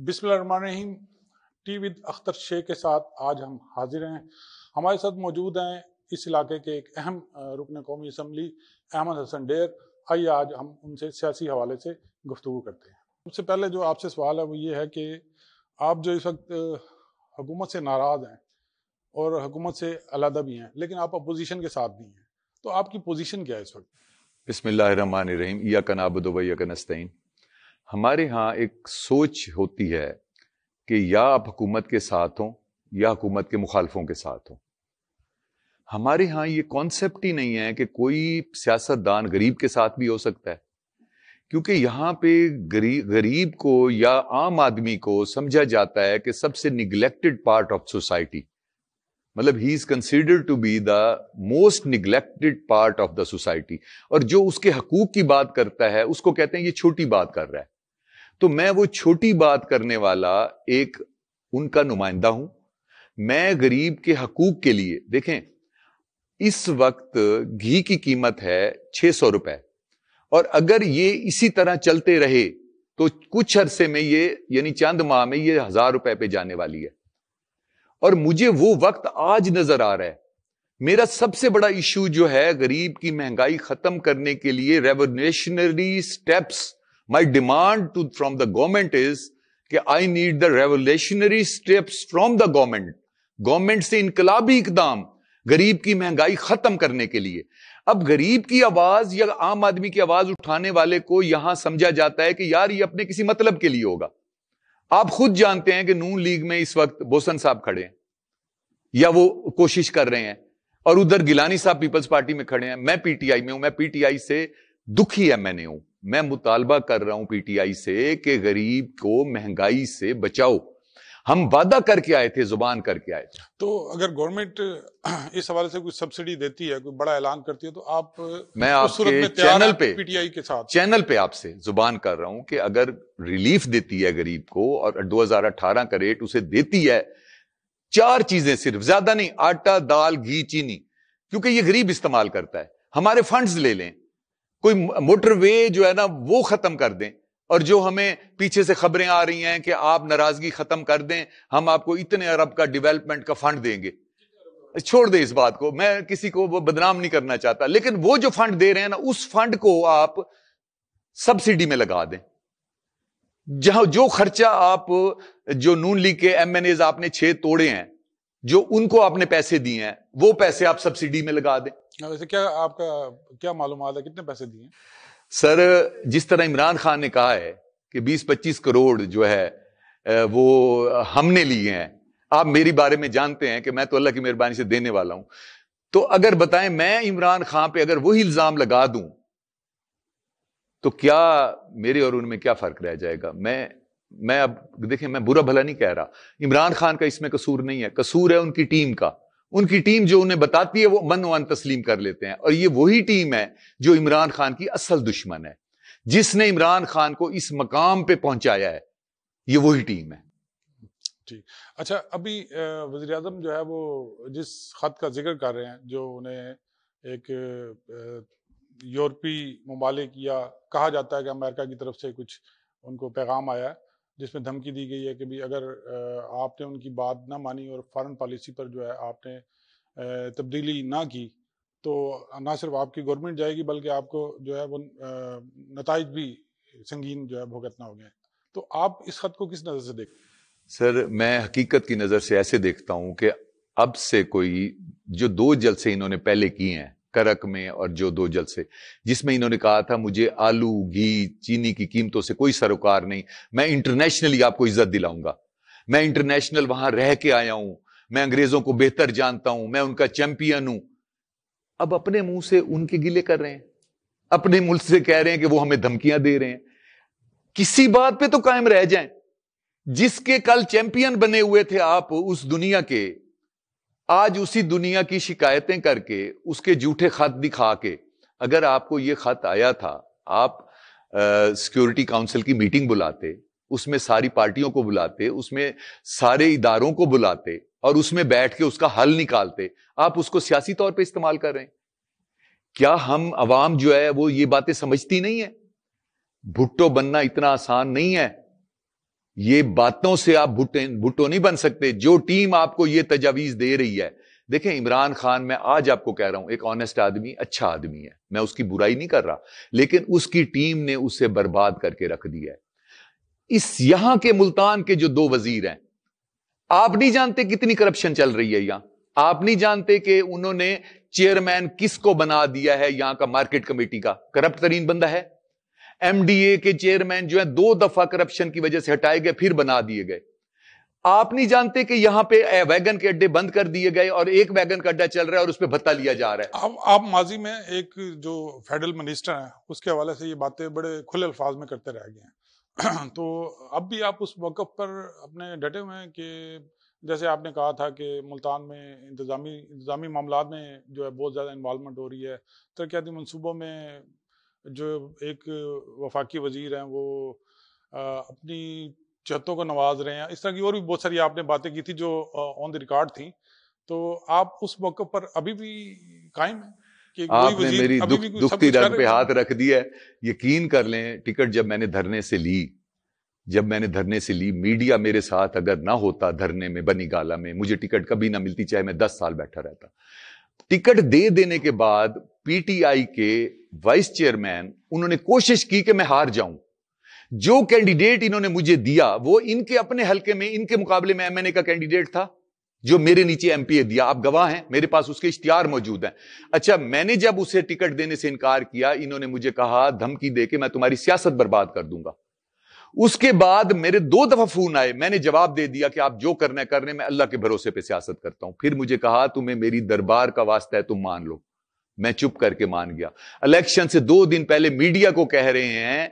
بسم اللہ الرحمن الرحیم. ٹی ود اختر شیخ کے ساتھ آج ہم حاضر ہیں. ہمارے ساتھ موجود ہیں اس علاقے کے ایک اہم رکن قومی اسمبلی احمد حسن ڈیر. آئیے آج ہم ان سے سیاسی حوالے سے گفتگو کرتے ہیں. سب سے پہلے جو آپ سے سوال ہے وہ یہ ہے کہ آپ جو اس وقت حکومت سے ناراض ہیں اور حکومت سے علیحدہ بھی ہیں، لیکن آپ اپوزیشن کے ساتھ بھی ہیں، تو آپ کی پوزیشن کیا ہے اس وقت؟ بسم اللہ الرحمن الرحیم. ایاک نعبد و ایاک نستعین. ہمارے ہاں ایک سوچ ہوتی ہے کہ یا آپ حکومت کے ساتھ ہوں یا حکومت کے مخالفوں کے ساتھ ہوں. ہمارے ہاں یہ کانسیپٹ ہی نہیں ہے کہ کوئی سیاست دان غریب کے ساتھ بھی ہو سکتا ہے، کیونکہ یہاں پہ غریب کو یا عام آدمی کو سمجھا جاتا ہے کہ سب سے نگلیکٹڈ پارٹ آف سوسائٹی، مطلب ہی is considered to be the most neglected part of the society, اور جو اس کے حقوق کی بات کرتا ہے اس کو کہتے ہیں یہ چھوٹی بات کر رہا ہے. تو میں وہ چھوٹی بات کرنے والا ایک ان کا نمائندہ ہوں. میں غریب کے حقوق کے لیے، دیکھیں اس وقت گھی کی قیمت ہے 600 روپے، اور اگر یہ اسی طرح چلتے رہے تو کچھ عرصے میں یہ یعنی چند ماہ میں یہ 1000 روپے پہ جانے والی ہے. اور مجھے وہ وقت آج نظر آ رہا ہے. میرا سب سے بڑا ایشو جو ہے غریب کی مہنگائی ختم کرنے کے لیے revolutionary steps. My demand from the government is کہ I need the revolutionary steps from the government. Government سے انقلابی اقدام غریب کی مہنگائی ختم کرنے کے لیے. اب غریب کی آواز یا عام آدمی کی آواز اٹھانے والے کو یہاں سمجھا جاتا ہے کہ یار یہ اپنے کسی مطلب کے لیے ہوگا. آپ خود جانتے ہیں کہ نون لیگ میں اس وقت بوسن صاحب کھڑے ہیں یا وہ کوشش کر رہے ہیں، اور ادھر گیلانی صاحب پیپلز پارٹی میں کھڑے ہیں. میں پی ٹی آئی میں ہوں. میں پی ٹی آئی سے دکھی ایم این اے ہوں. میں مطالبہ کر رہا ہوں پی ٹی آئی سے کہ غریب کو مہنگائی سے بچاؤ. ہم وعدہ کر کے آئے تھے، زبان کر کے آئے تھے. تو اگر گورنمنٹ اس حوالے سے کوئی سبسڈی دیتی ہے، کوئی بڑا اعلان کرتی ہے، تو آپ میں آپ کے چینل پہ پی ٹی آئی کے ساتھ چینل پہ آپ سے زبان کر رہا ہوں کہ اگر ریلیف دیتی ہے غریب کو، اور 2018 کا ریٹ اسے دیتی ہے 4 چیزیں صرف، زیادہ نہیں، آٹا، دال، گھی، چینی، کیونکہ یہ غریب استعمال کرتا ہے. ہمارے فنڈز لے لیں، کوئی موٹر وے جو ہے نا وہ ختم کر دیں، اور جو ہمیں پیچھے سے خبریں آ رہی ہیں کہ آپ ناراضگی ختم کر دیں، ہم آپ کو اتنے ارب کا ڈیولپمنٹ کا فنڈ دیں گے. چھوڑ دیں اس بات کو، میں کسی کو وہ بدنام نہیں کرنا چاہتا، لیکن وہ جو فنڈ دے رہے ہیں نا اس فنڈ کو آپ سبسڈی میں لگا دیں. جہاں جو خرچہ آپ جو نون لیگ کے ایم این ایز آپ نے 6 توڑے ہیں، جو ان کو آپ نے پیسے دیے ہیں، وہ پیسے آپ سبسڈی میں لگا دیں. ویسے کیا آپ کا کیا معلومات ہے کتنے پیسے دیے؟ سر جس طرح عمران خان نے کہا ہے کہ 20-25 کروڑ جو ہے وہ ہم نے لیے ہیں. آپ میری بارے میں جانتے ہیں کہ میں تو اللہ کی مہربانی سے دینے والا ہوں. تو اگر بتائیں میں عمران خان پہ اگر وہی الزام لگا دوں تو کیا میرے اور ان میں کیا فرق رہ جائے گا؟ میں اب دیکھیں، میں برا بھلا نہیں کہہ رہا. عمران خان کا اس میں قصور نہیں ہے، قصور ہے ان کی ٹیم کا. ان کی ٹیم جو انہیں بتاتی ہے وہ من و ان تسلیم کر لیتے ہیں، اور یہ وہی ٹیم ہے جو عمران خان کی اصل دشمن ہے. جس نے عمران خان کو اس مقام پہ پہنچایا ہے یہ وہی ٹیم ہے. جی اچھا، ابھی وزیر اعظم جو ہے وہ جس خط کا ذکر کر رہے ہیں، جو انہیں ایک یورپی ممالک یا کہا جاتا ہے کہ امریکہ کی طرف سے کچھ ان کو پیغام آیا ہے جس میں دھمکی دی گئی ہے کہ بھی اگر آپ نے ان کی بات نہ مانی اور فارن پالیسی پر جو ہے آپ نے تبدیلی نہ کی تو نہ صرف آپ کی گورنمنٹ جائے گی بلکہ آپ کو جو ہے وہ نتائج بھی سنگین جو ہے بھگتنا ہو گئے. تو آپ اس خط کو کس نظر سے دیکھتے ہیں؟ سر میں حقیقت کی نظر سے ایسے دیکھتا ہوں کہ اب سے کوئی جو 2 جلسے انہوں نے پہلے کیے ہیں کرک میں، اور جو 2 جلسے جس میں انہوں نے کہا تھا مجھے آلو، گھی، چینی کی قیمتوں سے کوئی سروکار نہیں، میں انٹرنیشنلی آپ کو عزت دلاؤں گا، میں انٹرنیشنل وہاں رہ کے آیا ہوں، میں انگریزوں کو بہتر جانتا ہوں، میں ان کا چیمپئن ہوں. اب اپنے منہ سے ان کے گلے کر رہے ہیں، اپنے ملک سے کہہ رہے ہیں کہ وہ ہمیں دھمکیاں دے رہے ہیں. کسی بات پہ تو قائم رہ جائیں. جس کے کل چیمپئن بنے ہوئے تھے آپ اس دنیا کے، آج اسی دنیا کی شکایتیں کر کے، اس کے جھوٹے خط دکھا کے، اگر آپ کو یہ خط آیا تھا آپ سیکیورٹی کاؤنسل کی میٹنگ بلاتے، اس میں ساری پارٹیوں کو بلاتے، اس میں سارے اداروں کو بلاتے اور اس میں بیٹھ کے اس کا حل نکالتے. آپ اس کو سیاسی طور پہ استعمال کر رہے ہیں. کیا ہم عوام جو ہے وہ یہ باتیں سمجھتی نہیں ہے؟ بھٹو بننا اتنا آسان نہیں ہے. یہ باتوں سے آپ بھٹو نہیں بن سکتے. جو ٹیم آپ کو یہ تجاویز دے رہی ہے, دیکھیں عمران خان, میں آج آپ کو کہہ رہا ہوں, ایک آنےسٹ آدمی, اچھا آدمی ہے, میں اس کی برائی نہیں کر رہا, لیکن اس کی ٹیم نے اسے برباد کر کے رکھ دیا ہے. اس یہاں کے ملتان کے جو 2 وزیر ہیں, آپ نہیں جانتے کتنی کرپشن چل رہی ہے یہاں. آپ نہیں جانتے کہ انہوں نے چیئرمین کس کو بنا دیا ہے یہاں کا, مارکیٹ کمیٹی کا کرپٹ ترین بندہ ہے. ایم ڈی اے کے چیئرمین جو ہیں 2 دفعہ کرپشن کی وجہ سے ہٹائے گئے, پھر بنا دیے گئے. آپ نہیں جانتے کہ یہاں پہ ویگن کے اڈے بند کر دیے گئے اور ایک ویگن کا اڈا چل رہا ہے اور اس پہ بھتہ لیا جا رہا ہے. آپ ماضی میں ایک جو فیڈرل منسٹر ہیں اس کے حوالے سے یہ باتیں بڑے کھلے الفاظ میں کرتے رہ گئے ہیں. تو اب بھی آپ اس موقف پر اپنے ڈٹے ہوئے ہیں کہ جیسے آپ نے کہا تھا کہ ملتان میں انتظامی معاملات میں جو ہے بہت زیادہ انوالومنٹ ہو رہی ہے, ترقیاتی منصوبوں میں جو ایک وفاقی وزیر ہیں وہ اپنی چہتوں کو نواز رہے ہیں, اس طرح کی اور بھی بہت ساری آپ نے باتیں کی تھی جو آن دی ریکارڈ تھیں. تو آپ اس موقع پر ابھی بھی قائم ہیں کہ آپ نے میری دکھتی رگ پہ ہاتھ رکھ دیا ہے. یقین کر لیں, ٹکٹ جب میں نے دھرنے سے لی, میڈیا میرے ساتھ اگر نہ ہوتا دھرنے میں بنی گالا میں, مجھے ٹکٹ کبھی نہ ملتی, چاہے میں 10 سال بیٹھا رہتا. ٹکٹ دے دینے کے بعد پی ٹی آئی کے وائس چیئرمین انہوں نے کوشش کی کہ میں ہار جاؤں. جو کینڈیڈیٹ انہوں نے مجھے دیا وہ ان کے اپنے حلقے میں, ان کے مقابلے میں ایم این اے کا کینڈیڈیٹ تھا جو میرے نیچے ایم پی اے دیا. آپ گواہ ہیں, میرے پاس اس کے اشتہار موجود ہیں. اچھا, میں نے جب اسے ٹکٹ دینے سے انکار کیا, انہوں نے مجھے کہا, دھمکی دے کے میں تمہاری سیاست برباد کر دوں گا. اس کے بعد میرے 2 دفعہ فون آئے, میں نے جواب دے دیا کہ آپ جو کرنا ہے کرنے, میں اللہ کے بھروسے پہ سیاست کرتا ہوں. پھر مجھے کہا تمہیں میری دربار کا واسطہ ہے, تم مان لو. میں چپ کر کے مان گیا. الیکشن سے 2 دن پہلے میڈیا کو کہہ رہے ہیں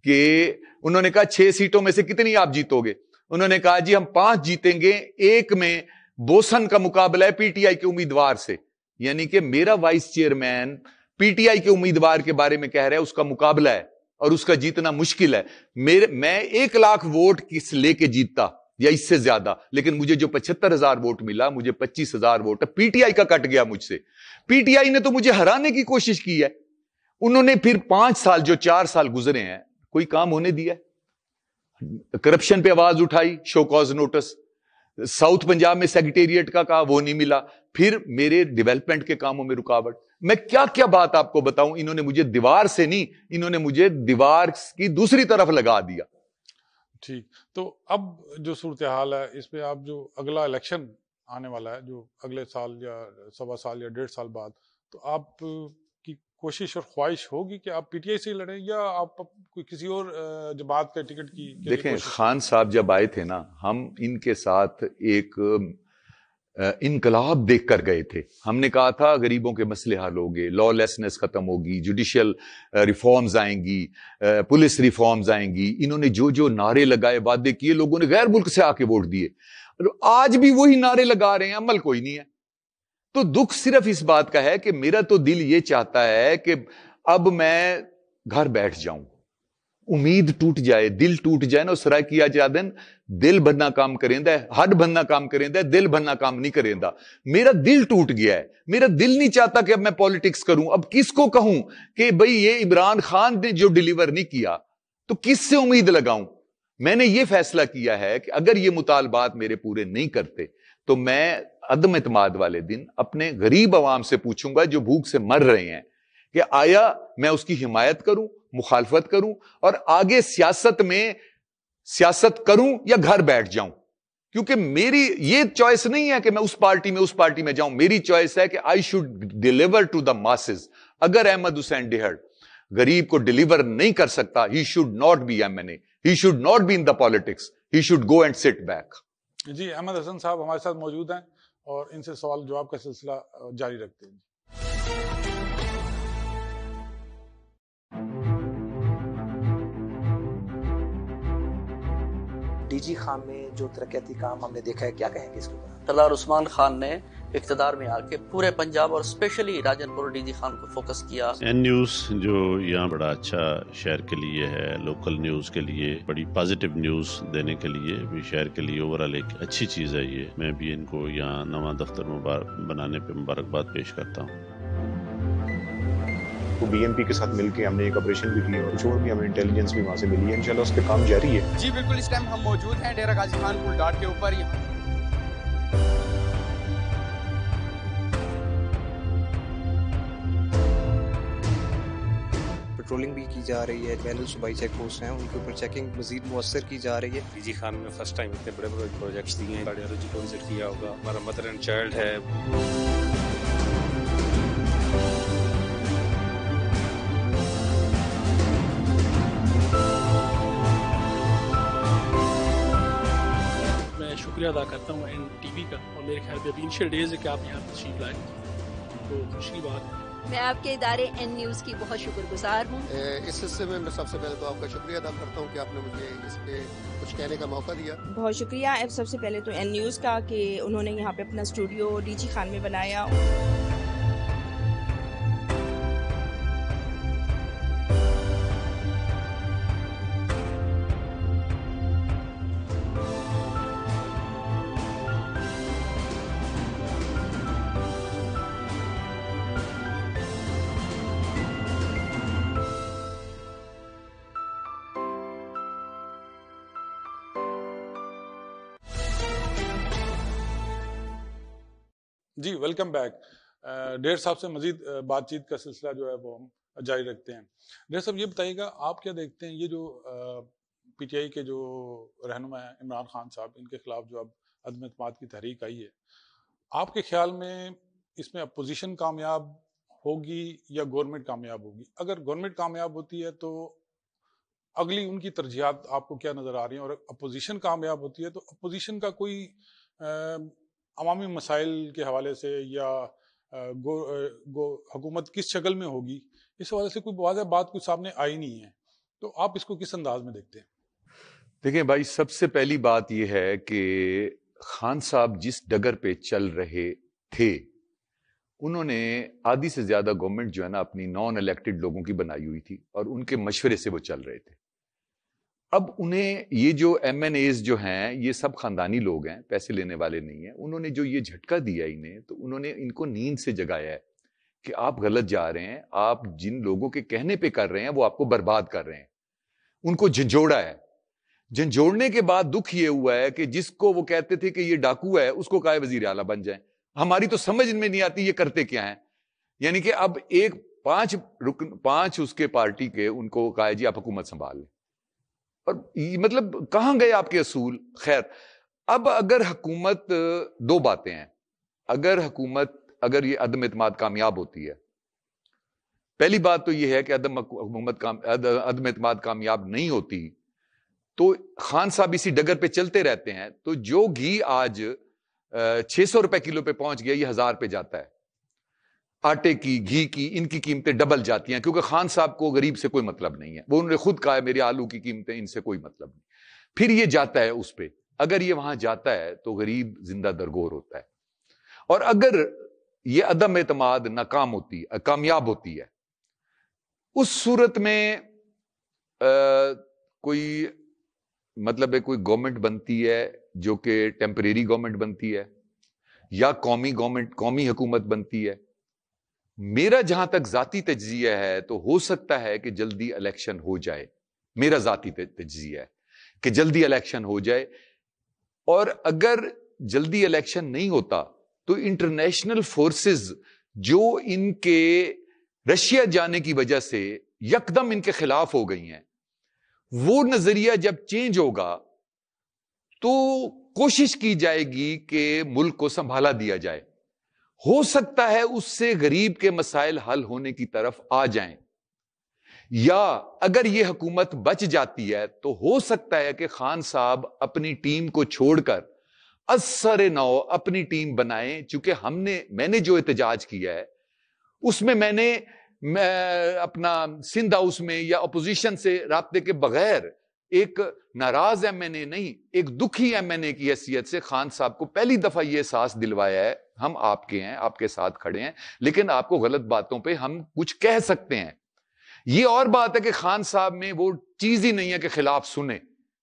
کہ انہوں نے کہا 6 سیٹوں میں سے کتنی آپ جیتو گے. انہوں نے کہا جی ہم 5 جیتیں گے, 1 میں بوسن کا مقابلہ ہے پی ٹی آئی کے امیدوار سے. یعنی کہ میرا vice chairman P T I کے امیدوار کے بارے میں کہہ رہا ہے اس کا مقابلہ ہے اور اس کا جیتنا مشکل ہے. میں 1 لاکھ ووٹ کس لے کے جیتتا یا اس سے زیادہ, لیکن مجھے جو 75,000 ووٹ ملا, مجھے 25,000 ووٹ پی ٹی آئی کا کٹ گیا مجھ سے. پی ٹی آئی نے تو مجھے ہرانے کی کوشش کی ہے. انہوں نے پھر 5 سال جو 4 سال گزرے ہیں کوئی کام ہونے دیا. کرپشن پہ آواز اٹھائی, show cause notice. South Punjab میں سیکریٹریٹ کا کہا, وہ نہیں ملا. پھر میرے ڈیولپمنٹ کے کاموں میں رکاوٹ. میں کیا کیا بات آپ کو بتاؤں. انہوں نے مجھے دیوار سے نہیں, انہوں نے مجھے دیوار کی دوسری طرف لگا دیا. ٹھیک, تو اب جو صورتحال ہے اس پہ آپ جو اگلا الیکشن آنے والا ہے جو اگلے سال یا 1.25 سال یا 1.5 سال بعد, تو آپ کی کوشش اور خواہش ہوگی کہ آپ پی ٹی آئی سے لڑیں یا آپ کوئی کسی اور جماعت کے ٹکٹ کی؟ دیکھیں, خان صاحب جب آئے تھے نا, ہم ان کے ساتھ ایک انقلاب دیکھ کر گئے تھے. ہم نے کہا تھا غریبوں کے مسئلے حل ہوں گے, لا لیسنس ختم ہوگی, جوڈیشل ریفارمز آئیں گی, پولیس ریفارمز آئیں گی. انہوں نے جو نعرے لگائے, وعدے کیے, لوگوں نے غیر ملک سے آ کے ووٹ دیے. آج بھی وہی نعرے لگا رہے ہیں, عمل کوئی نہیں ہے. تو دکھ صرف اس بات کا ہے کہ میرا تو دل یہ چاہتا ہے کہ اب میں گھر بیٹھ جاؤں, امید ٹوٹ جائے, دل ٹوٹ جائے نا. سرائے کیا جادن دل بھرنا کام کریں دا, ہڈ بھرنا کام کریں دا, دل بھرنا کام نہیں کریں دا. میرا دل ٹوٹ گیا ہے, میرا دل نہیں چاہتا کہ اب میں پالیٹکس کروں. اب کس کو کہوں کہ بھئی یہ عمران خان نے جو ڈیلیور نہیں کیا تو کس سے امید لگاؤں. میں نے یہ فیصلہ کیا ہے کہ اگر یہ مطالبات میرے پورے نہیں کرتے تو میں عدم اعتماد والے دن اپنے غریب عوام سے پوچھوں گا جو بھوک سے مر رہے ہیں کہ آیا میں اس کی حمایت کروں, مخالفت کروں, اور آگے سیاست میں سیاست کروں یا گھر بیٹھ جاؤں. کیونکہ میری یہ چوائس نہیں ہے کہ میں اس پارٹی میں جاؤں. میری چوائس ہے کہ I should deliver to the masses. اگر احمد حسین ڈہڑ غریب کو ڈیلیور نہیں کر سکتا, he should not be M N A, he should not be in the politics, he should go and sit back. جی, احمد حسن صاحب ہمارے ساتھ موجود ہیں اور ان سے سوال جواب کا سلسلہ جاری رکھتے ہیں. ڈی جی خان میں جو ترقیاتی کام ہم نے دیکھا ہے, کیا کہیں گے اس کے اوپر؟ سردار عثمان خان نے اقتدار میں آ کے پورے پنجاب اور اسپیشلی راجن پور ڈی جی خان کو فوکس کیا. این نیوز جو یہاں بڑا اچھا شہر کے لیے ہے, لوکل نیوز کے لیے بڑی پازیٹیو نیوز دینے کے لیے بھی, شہر کے لیے اوورال ایک اچھی چیز ہے یہ. میں بھی ان کو یہاں نواں دفتر بنانے پہ مبارکباد پیش کرتا ہوں. تو بی ایم پی کے ساتھ مل کے ہم نے ایک آپریشن بھی کیا اور کچھ اور بھی ہمیں انٹیلیجنس بھی وہاں سے ملی ہے. انشاءاللہ اس پہ کام جاری ہے. جی بالکل, اس ٹائم ہم موجود ہیں ڈیرہ غازی خان پل ڈاٹ کے اوپر. پیٹرولنگ بھی کی جا رہی ہے, بین الصوبائی چیک پوسٹ ہیں ان کے اوپر چیکنگ مزید مؤثر کی جا رہی ہے. ڈی جی خان میں فرسٹ ٹائم اتنے بڑے بڑے پروجیکٹس دیے ہیں. کارڈیالوجی کو وزٹ کیا ہوگا, ہمارا مدر اینڈ چائلڈ ہے. میں شکریہ ادا کرتا ہوں این ٹی وی کا, اور میرے خیال میں ابھی انیشیل ڈیز ہے کہ آپ یہاں تشریف لائیں, تو خوشی کی بات ہے. میں آپ کے ادارے این نیوز کی بہت شکر گزار ہوں. اس حصے میں سب سے پہلے تو آپ کا شکریہ ادا کرتا ہوں کہ آپ نے مجھے اس پہ کچھ کہنے کا موقع دیا. بہت شکریہ سب سے پہلے تو این نیوز کا کہ انہوں نے یہاں پہ اپنا اسٹوڈیو ڈی جی خان میں بنایا. جی ویلکم بیک. ڈیر صاحب سے مزید بات چیت کا سلسلہ جو ہے وہ ہم جاری رکھتے ہیں. ڈیر صاحب یہ بتائیے گا, آپ کیا دیکھتے ہیں یہ جو پی ٹی آئی کے جو رہنما ہیں عمران خان صاحب, ان کے خلاف جو اب عدم اعتماد کی تحریک آئی ہے, آپ کے خیال میں اس میں اپوزیشن کامیاب ہوگی یا گورنمنٹ کامیاب ہوگی؟ اگر گورنمنٹ کامیاب ہوتی ہے تو اگلی ان کی ترجیحات آپ کو کیا نظر آ رہی ہیں, اور اپوزیشن کامیاب ہوتی ہے تو اپوزیشن کا کوئی عوامی مسائل کے حوالے سے یا حکومت کس شکل میں ہوگی, اس حوالے سے کوئی واضح بات کوئی سامنے آئی نہیں ہے, تو آپ اس کو کس انداز میں دیکھتے ہیں؟ دیکھیں بھائی, سب سے پہلی بات یہ ہے کہ خان صاحب جس ڈگر پہ چل رہے تھے, انہوں نے آدھی سے زیادہ گورنمنٹ جو ہے نا اپنی نان الیکٹڈ لوگوں کی بنائی ہوئی تھی, اور ان کے مشورے سے وہ چل رہے تھے. اب انہیں یہ جو ایم این ایز جو ہیں یہ سب خاندانی لوگ ہیں, پیسے لینے والے نہیں ہیں. انہوں نے جو یہ جھٹکا دیا انہیں, تو انہوں نے ان کو نیند سے جگایا ہے کہ آپ غلط جا رہے ہیں, آپ جن لوگوں کے کہنے پہ کر رہے ہیں وہ آپ کو برباد کر رہے ہیں. ان کو جھنجھوڑا ہے. جھنجھوڑنے کے بعد دکھ یہ ہوا ہے کہ جس کو وہ کہتے تھے کہ یہ ڈاکو ہے, اس کو کہا وزیر اعلیٰ بن جائیں. ہماری تو سمجھ میں نہیں آتی یہ کرتے کیا ہیں. یعنی کہ اب ایک پانچ اس کے پارٹی کے ان کو کہا جی آپ حکومت سنبھال لیں, اور مطلب کہاں گئے آپ کے اصول؟ خیر, اب اگر حکومت, دو باتیں ہیں. اگر یہ عدم اعتماد کامیاب ہوتی ہے, پہلی بات تو یہ ہے کہ عدم اعتماد کامیاب نہیں ہوتی تو خان صاحب اسی ڈگر پہ چلتے رہتے ہیں, تو جو گھی آج 600 روپے کلو پہ پہنچ گیا, یہ 1000 پہ جاتا ہے. آٹے کی, گھی کی, ان کی قیمتیں ڈبل جاتی ہیں, کیونکہ خان صاحب کو غریب سے کوئی مطلب نہیں ہے. وہ انہوں نے خود کہا ہے میری آلو کی قیمتیں ان سے کوئی مطلب نہیں. پھر یہ جاتا ہے اس پہ, اگر یہ وہاں جاتا ہے تو غریب زندہ درگور ہوتا ہے. اور اگر یہ عدم اعتماد کامیاب ہوتی ہے, اس صورت میں کوئی مطلب ہے کوئی گورنمنٹ بنتی ہے جو کہ ٹیمپریری گورنمنٹ بنتی ہے, یا قومی حکومت بنتی ہے. میرا جہاں تک ذاتی تجزیہ ہے تو ہو سکتا ہے کہ جلدی الیکشن ہو جائے. میرا ذاتی تجزیہ ہے کہ جلدی الیکشن ہو جائے, اور اگر جلدی الیکشن نہیں ہوتا تو انٹرنیشنل فورسز جو ان کے رشیا جانے کی وجہ سے یکدم ان کے خلاف ہو گئی ہیں, وہ نظریہ جب چینج ہوگا تو کوشش کی جائے گی کہ ملک کو سنبھالا دیا جائے. ہو سکتا ہے اس سے غریب کے مسائل حل ہونے کی طرف آ جائیں, یا اگر یہ حکومت بچ جاتی ہے تو ہو سکتا ہے کہ خان صاحب اپنی ٹیم کو چھوڑ کر اثر نو اپنی ٹیم بنائیں. چونکہ میں نے جو احتجاج کیا ہے اس میں میں نے اپنا سندھ ہاؤس میں یا اپوزیشن سے رابطے کے بغیر ایک ناراض ایم این اے نہیں, ایک دکھی ایم این اے کی حیثیت سے خان صاحب کو پہلی دفعہ یہ احساس دلوایا ہے ہم آپ کے ہیں, آپ کے ساتھ کھڑے ہیں, لیکن آپ کو غلط باتوں پہ ہم کچھ کہہ سکتے ہیں. یہ اور بات ہے کہ خان صاحب میں وہ چیز ہی نہیں ہے کہ خلاف سنیں,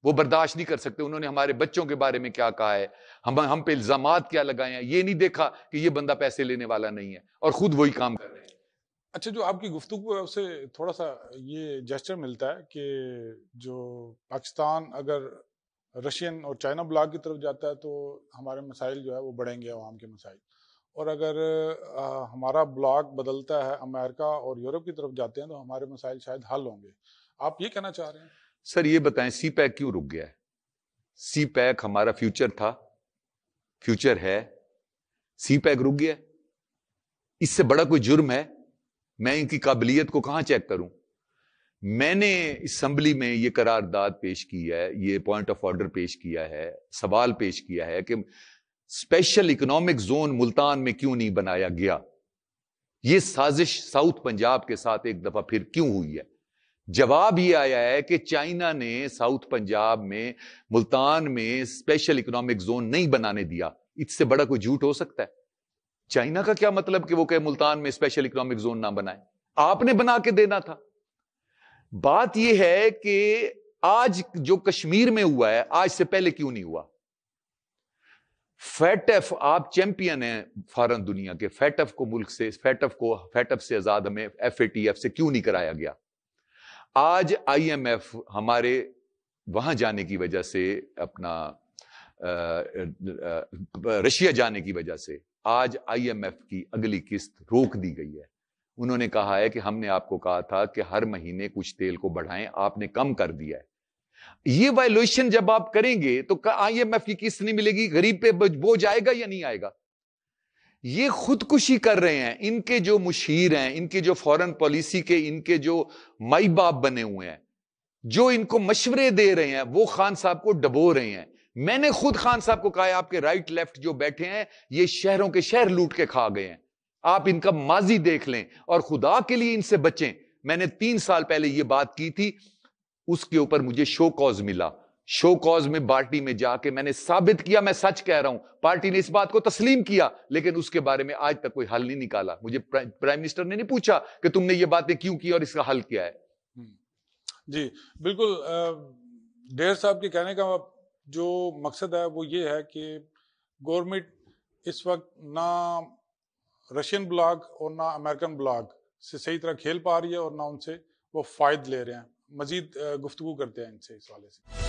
وہ برداشت نہیں کر سکتے. انہوں نے ہمارے بچوں کے بارے میں کیا کہا ہے, ہم پہ الزامات کیا لگائے ہیں, یہ نہیں دیکھا کہ یہ بندہ پیسے لینے والا نہیں ہے اور خود وہی کام کر رہے ہیں. اچھا، جو آپ کی گفتگو ہے اس سے تھوڑا سا یہ جیسچر ملتا ہے کہ جو پاکستان اگر رشین اور چائنا بلاک کی طرف جاتا ہے تو ہمارے مسائل جو ہے وہ بڑھیں گے، عوام کے مسائل، اور اگر ہمارا بلاک بدلتا ہے امریکہ اور یورپ کی طرف جاتے ہیں تو ہمارے مسائل شاید حل ہوں گے. آپ یہ کہنا چاہ رہے ہیں؟ سر یہ بتائیں سی پیک کیوں رک گیا ہے؟ سی پیک ہمارا فیوچر تھا، فیوچر ہے، سی پیک رک گیا. اس سے بڑا کوئی جرم ہے؟ میں ان کی قابلیت کو کہاں چیک کروں؟ میں نے اسمبلی میں یہ قرارداد پیش کی ہے، یہ پوائنٹ آف آرڈر پیش کیا ہے، سوال پیش کیا ہے کہ اسپیشل اکنامک زون ملتان میں کیوں نہیں بنایا گیا؟ یہ سازش ساؤتھ پنجاب کے ساتھ ایک دفعہ پھر کیوں ہوئی ہے؟ جواب یہ آیا ہے کہ چائنا نے ساؤتھ پنجاب میں ملتان میں اسپیشل اکنامک زون نہیں بنانے دیا. اس سے بڑا کوئی جھوٹ ہو سکتا ہے؟ چائنا کا کیا مطلب کہ وہ کہ ملتان میں اسپیشل اکنامک زون نہ بنائے؟ آپ نے بنا کے دینا تھا. بات یہ ہے کہ آج جو کشمیر میں ہوا ہے آج سے پہلے کیوں نہیں ہوا؟ فیٹف آپ چیمپئن ہیں فارن دنیا کے، فیٹف کو ملک سے فیٹف سے آزاد ہمیں ایف اے ٹی ایف سے کیوں نہیں کرایا گیا؟ آج آئی ایم ایف ہمارے وہاں جانے کی وجہ سے، اپنا رشیا جانے کی وجہ سے آج آئی ایم ایف کی اگلی قسط روک دی گئی ہے. انہوں نے کہا ہے کہ ہم نے آپ کو کہا تھا کہ ہر مہینے کچھ تیل کو بڑھائیں، آپ نے کم کر دیا ہے. یہ وائلیشن جب آپ کریں گے تو آئی ایم ایف کی قسط نہیں ملے گی، غریب پہ بوجھ آئے گا یا نہیں آئے گا؟ یہ خودکشی کر رہے ہیں. ان کے جو مشیر ہیں، ان کے جو فورن پالیسی کے ان کے جو مائی باپ بنے ہوئے ہیں، جو ان کو مشورے دے رہے ہیں، وہ خان صاحب کو ڈبو رہے ہیں. میں نے خود خان صاحب کو کہا ہے آپ کے رائٹ لیفٹ جو بیٹھے ہیں یہ شہروں کے شہر لوٹ کے کھا گئے ہیں. آپ ان کا ماضی دیکھ لیں اور خدا کے لیے ان سے بچیں. میں نے 3 سال پہلے یہ بات کی تھی، اس کے اوپر مجھے شو کاز ملا. شو کاز میں پارٹی میں جا کے میں نے ثابت کیا میں سچ کہہ رہا ہوں. پارٹی نے اس بات کو تسلیم کیا لیکن اس کے بارے میں آج تک کوئی حل نہیں نکالا. مجھے پرائم منسٹر نے نہیں پوچھا کہ تم نے یہ باتیں کیوں کی اور اس کا حل کیا ہے. جی بالکل. ڈیر صاحب کے کہنے کا جو مقصد ہے وہ یہ ہے کہ گورنمنٹ اس وقت نہ رشین بلاک اور نہ امریکن بلاک سے صحیح طرح کھیل پا رہی ہے اور نہ ان سے وہ فائد لے رہے ہیں. مزید گفتگو کرتے ہیں ان سے اس حوالے سے.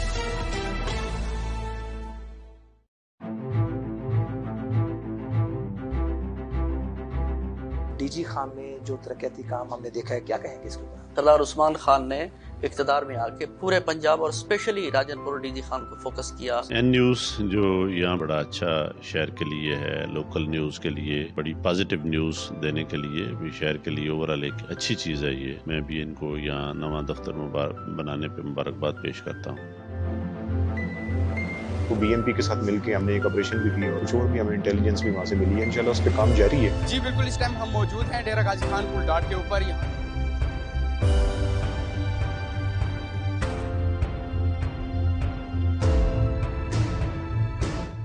ڈی جی خان میں جو ترقیاتی کام ہم نے دیکھا ہے، کیا کہیں گے اس کے اوپر؟ سردار عثمان خان نے اقتدار میں آ کے پورے پنجاب اور اسپیشلی راجن پور ڈی جی خان کو فوکس کیا. این نیوز جو یہاں بڑا اچھا شہر کے لیے ہے، لوکل نیوز کے لیے بڑی پازیٹیو نیوز دینے کے لیے بھی، شہر کے لیے اوورال ایک اچھی چیز ہے یہ. میں بھی ان کو یہاں نواں دفتر بنانے پہ مبارکباد پیش کرتا ہوں. تو بی ایم پی کے ساتھ مل کے ہم نے ایک آپریشن بھی کی اور کچھ اور بھی ہمیں انٹیلیجنس بھی وہاں سے ملی ہے. انشاءاللہ اس پہ کام جاری ہے. جی بالکل، اس ٹائم ہم موجود ہیں ڈیرہ غازی خان پل ڈاٹ کے اوپر. یہاں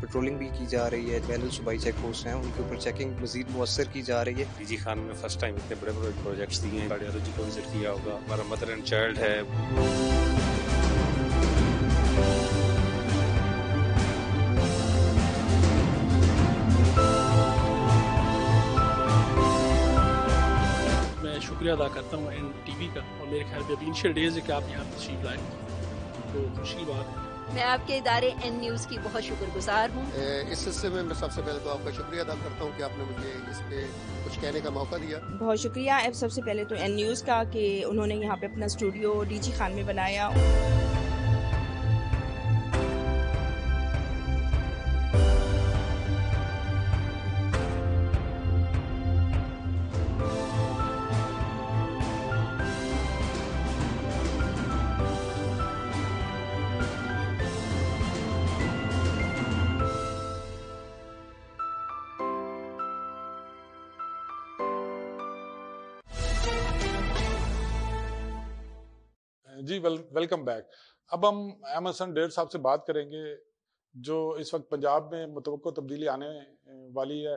پیٹرولنگ بھی کی جا رہی ہے، بین الصوبائی چیک پوسٹ ہیں ان کے اوپر چیکنگ مزید مؤثر کی جا رہی ہے. ڈی جی خان میں فرسٹ ٹائم اتنے بڑے بڑے پروجیکٹس دیے ہیں. کارڈیالوجی کو وزٹ کیا ہوگا، ہمارا مدر اینڈ چائلڈ ہے. میں شکریہ ادا کرتا ہوں این ٹی وی کا، اور میرے خیال میں ابھی انیشیل ڈیز ہے کہ آپ یہاں تشریف لائیں تو خوشی کی بات ہے. میں آپ کے ادارے این نیوز کی بہت شکر گزار ہوں. اس سلسلے میں سب سے پہلے تو آپ کا شکریہ ادا کرتا ہوں کہ آپ نے مجھے اس پہ کچھ کہنے کا موقع دیا. بہت شکریہ سب سے پہلے تو این نیوز کا کہ انہوں نے یہاں پہ اپنا اسٹوڈیو ڈی جی خان میں بنایا. جی ویلکم بیک. اب ہم ایمرسن ڈیر صاحب سے بات کریں گے جو اس وقت پنجاب میں متوقع تبدیلی آنے والی ہے،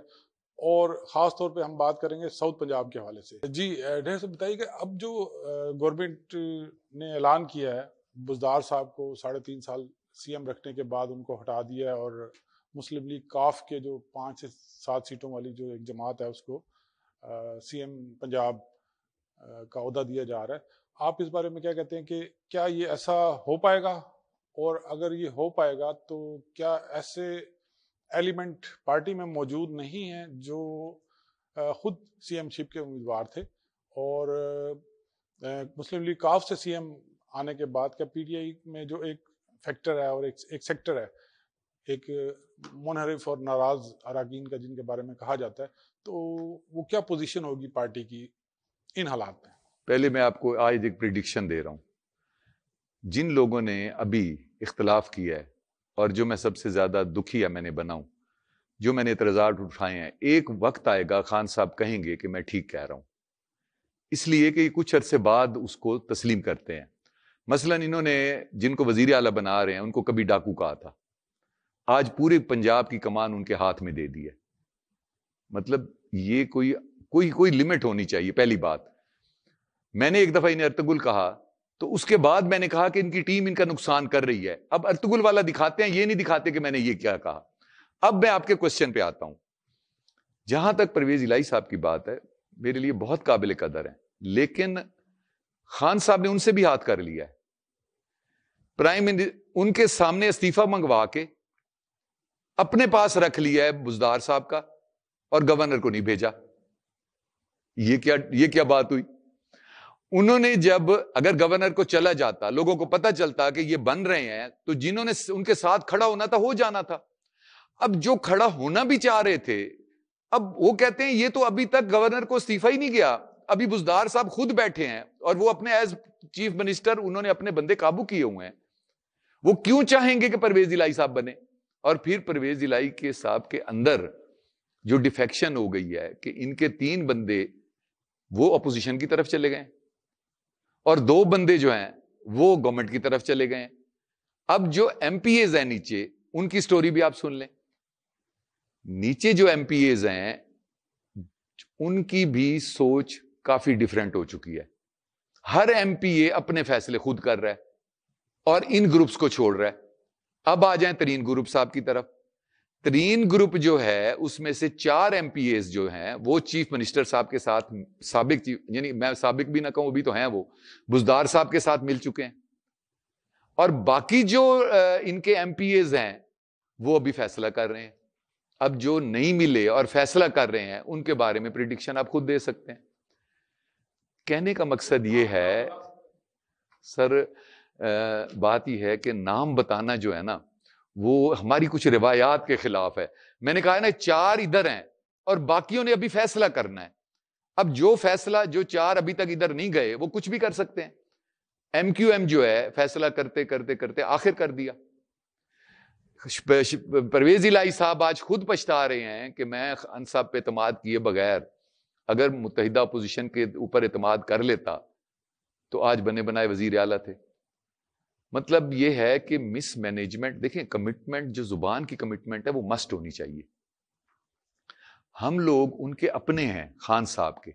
اور خاص طور پہ ہم بات کریں گے ساؤتھ پنجاب کے حوالے سے. جی ڈیر صاحب بتائیے کہ اب جو گورنمنٹ نے اعلان کیا ہے بزدار صاحب کو 3.5 سال سی ایم رکھنے کے بعد ان کو ہٹا دیا ہے، اور مسلم لیگ کاف کے جو 5 سے 7 سیٹوں والی جو ایک جماعت ہے اس کو سی ایم پنجاب کا عہدہ دیا جا رہا ہے. آپ اس بارے میں کیا کہتے ہیں کہ کیا یہ ایسا ہو پائے گا، اور اگر یہ ہو پائے گا تو کیا ایسے ایلیمنٹ پارٹی میں موجود نہیں ہیں جو خود سی ایم شپ کے امیدوار تھے، اور مسلم لیگ کاف سے سی ایم آنے کے بعد کیا پی ٹی آئی میں جو ایک فیکٹر ہے اور ایک سیکٹر ہے، ایک منحرف اور ناراض اراکین کا جن کے بارے میں کہا جاتا ہے، تو وہ کیا پوزیشن ہوگی پارٹی کی ان حالات میں؟ پہلے میں آپ کو آج ایک پریڈکشن دے رہا ہوں. جن لوگوں نے ابھی اختلاف کیا ہے اور جو میں سب سے زیادہ دکھی ہے میں نے بناؤں، جو میں نے اعتراضات اٹھائے ہیں، ایک وقت آئے گا خان صاحب کہیں گے کہ میں ٹھیک کہہ رہا ہوں، اس لیے کہ کچھ عرصے بعد اس کو تسلیم کرتے ہیں. مثلا انہوں نے جن کو وزیر اعلیٰ بنا رہے ہیں ان کو کبھی ڈاکو کہا تھا، آج پورے پنجاب کی کمان ان کے ہاتھ میں دے دی ہے. مطلب یہ کوئی لمٹ ہونی چاہیے. پہلی بات، میں نے ایک دفعہ انہیں ارتگل کہا تو اس کے بعد میں نے کہا کہ ان کی ٹیم ان کا نقصان کر رہی ہے. اب ارتگل والا دکھاتے ہیں، یہ نہیں دکھاتے کہ میں نے یہ کیا کہا. اب میں آپ کے کوشچن پہ آتا ہوں. جہاں تک پرویز الہی صاحب کی بات ہے، میرے لیے بہت قابل قدر ہے، لیکن خان صاحب نے ان سے بھی ہاتھ کر لیا ہے. ان کے سامنے استعفیٰ منگوا کے اپنے پاس رکھ لیا ہے بزدار صاحب کا، اور گورنر کو نہیں بھیجا. یہ کیا بات ہوئی؟ انہوں نے جب اگر گورنر کو چلا جاتا، لوگوں کو پتا چلتا کہ یہ بن رہے ہیں، تو جنہوں نے ان کے ساتھ کھڑا ہونا تھا ہو جانا تھا. اب جو کھڑا ہونا بھی چاہ رہے تھے، اب وہ کہتے ہیں یہ تو ابھی تک گورنر کو استعفیٰ ہی نہیں گیا، ابھی بزدار صاحب خود بیٹھے ہیں اور وہ اپنے ایز چیف منسٹر انہوں نے اپنے بندے قابو کیے ہوئے ہیں. وہ کیوں چاہیں گے کہ پرویز الہی صاحب بنے؟ اور پھر پرویز الہی کے صاحب کے اندر جو ڈیفیکشن ہو گئی ہے کہ ان کے 3 بندے وہ اپوزیشن کی طرف چلے گئے اور 2 بندے جو ہیں وہ گورنمنٹ کی طرف چلے گئے. اب جو ایم پی ایز ہیں نیچے، ان کی سٹوری بھی آپ سن لیں. نیچے جو ایم پی ایز ہیں ان کی بھی سوچ کافی ڈیفرنٹ ہو چکی ہے. ہر ایم پی اے اپنے فیصلے خود کر رہا ہے اور ان گروپس کو چھوڑ رہا ہے. اب آ جائیں ترین گروپ صاحب کی طرف. ترین گروپ جو ہے اس میں سے 4 ایم پی ایز جو ہیں وہ چیف منسٹر صاحب کے ساتھ سابق یعنی میں سابق بھی نہ کہوں، ابھی تو ہیں وہ بزدار صاحب کے ساتھ مل چکے ہیں، اور باقی جو ان کے ایم پی ایز ہیں وہ ابھی فیصلہ کر رہے ہیں. اب جو نہیں ملے اور فیصلہ کر رہے ہیں ان کے بارے میں پریڈکشن آپ خود دے سکتے ہیں. کہنے کا مقصد یہ ہے سر، بات یہ ہے کہ نام بتانا جو ہے نا وہ ہماری کچھ روایات کے خلاف ہے. میں نے کہا ہے نا 4 ادھر ہیں اور باقیوں نے ابھی فیصلہ کرنا ہے. اب جو فیصلہ جو 4 ابھی تک ادھر نہیں گئے وہ کچھ بھی کر سکتے ہیں. ایم کیو ایم جو ہے فیصلہ کرتے کرتے کرتے آخر کر دیا. پرویز الہی صاحب آج خود پچھتا رہے ہیں کہ میں خان صاحب پہ اعتماد کیے بغیر اگر متحدہ اپوزیشن کے اوپر اعتماد کر لیتا تو آج بنے بنائے وزیر اعلیٰ تھے. مطلب یہ ہے کہ مس مینجمنٹ. دیکھیں کمٹمنٹ جو زبان کی کمٹمنٹ ہے وہ مسٹ ہونی چاہیے. ہم لوگ ان کے اپنے ہیں خان صاحب کے،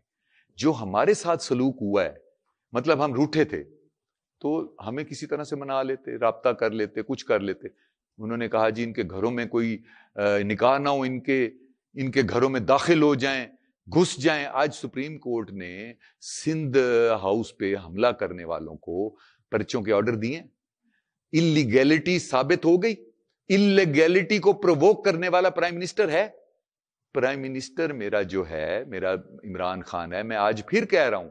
جو ہمارے ساتھ سلوک ہوا ہے، مطلب ہم روٹھے تھے تو ہمیں کسی طرح سے منا لیتے، رابطہ کر لیتے، کچھ کر لیتے. انہوں نے کہا جی ان کے گھروں میں کوئی نکاح نہ ہو، ان کے گھروں میں داخل ہو جائیں، گھس جائیں. آج سپریم کورٹ نے سندھ ہاؤس پہ حملہ کرنے والوں کو پرچوں کے آرڈر دیے. انلیگیلٹی ثابت ہو گئی. انلیگیلٹی کو پرووک کرنے والا پرائم منسٹر ہے. پرائم منسٹر میرا جو ہے، میرا عمران خان ہے. میں آج پھر کہہ رہا ہوں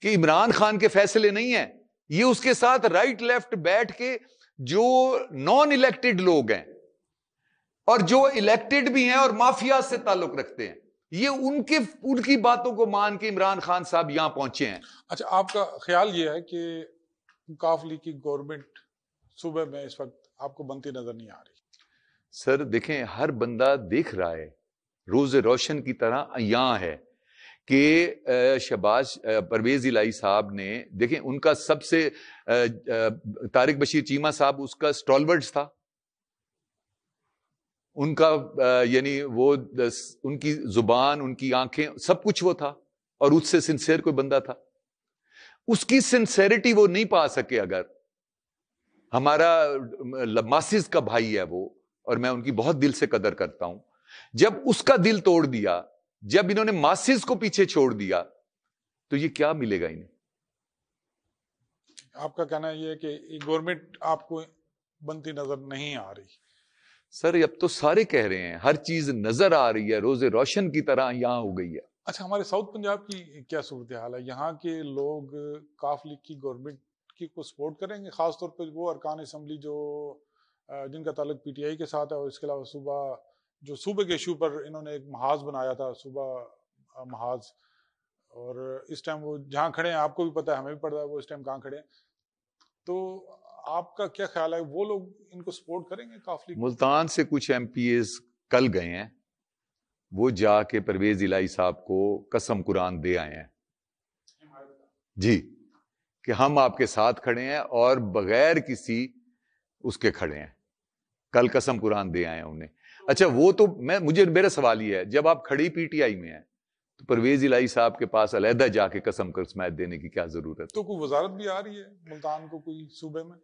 کہ عمران خان کے فیصلے نہیں ہیں یہ، اس کے ساتھ رائٹ لیفٹ بیٹھ کے جو نان الیکٹڈ لوگ ہیں اور جو الیکٹڈ بھی ہیں اور مافیا سے تعلق رکھتے ہیں، یہ ان کی باتوں کو مان کے عمران خان صاحب یہاں پہنچے ہیں. اچھا، آپ کا خیال یہ ہے کہ کاف لیگ کی گورنمنٹ صوبے میں اس وقت آپ کو بنتی نظر نہیں آ رہی؟ سر دیکھیں، ہر بندہ دیکھ رہا ہے، روز روشن کی طرح یہاں ہے کہ پرویز الہی صاحب نے، دیکھیں ان کا سب سے طارق بشیر چیمہ صاحب اس کا سٹالورٹس تھا. ان کا یعنی وہ ان کی زبان، ان کی آنکھیں، سب کچھ وہ تھا، اور اس سے سنسیئر کوئی بندہ تھا. اس کی سنسیئرٹی وہ نہیں پا سکے. اگر ہمارا ماسز کا بھائی ہے وہ، اور میں ان کی بہت دل سے قدر کرتا ہوں، جب اس کا دل توڑ دیا، جب انہوں نے ماسز کو پیچھے چھوڑ دیا، تو یہ کیا ملے گا انہیں؟ آپ کا کہنا یہ ہے کہ گورنمنٹ آپ کو بنتی نظر نہیں آ رہی؟ سر اب تو سارے کہہ رہے ہیں، ہر چیز نظر آ رہی ہے، روز روشن کی طرح یہاں ہو گئی ہے۔ اچھا، ہمارے ساؤتھ پنجاب کی کیا صورتحال ہے؟ یہاں کے لوگ کاف لیگ کی گورنمنٹ کی کو سپورٹ کریں گے، خاص طور پہ وہ ارکان اسمبلی جن کا تعلق پی ٹی آئی کے ساتھ ہے، اور اس کے علاوہ صوبے کے ایشو پر انہوں نے ایک محاذ بنایا تھا، صوبہ محاذ، اور اس ٹائم وہ جہاں کھڑے ہیں آپ کو بھی پتہ ہے، ہمیں بھی پتا ہے وہ اس ٹائم کہاں کھڑے ہیں، تو آپ کا کیا خیال ہے وہ لوگ ان کو سپورٹ کریں گے کاف لیگ؟ ملتان سے کچھ ایم پی ایز کل گئے ہیں، وہ جا کے پرویز الہی صاحب کو قسم قرآن دے آئے ہیں جی کہ ہم آپ کے ساتھ کھڑے ہیں اور بغیر کسی اس کے کھڑے ہیں، کل قسم قرآن دے آئے ہیں انہیں۔ اچھا وہ تو میرا سوال یہ ہے، جب آپ کھڑی پی ٹی آئی میں ہیں تو پرویز الہی صاحب کے پاس علیحدہ جا کے قسم قسمت دینے کی کیا ضرورت؟ تو کوئی وزارت بھی آ رہی ہے ملتان کو کوئی صوبے میں؟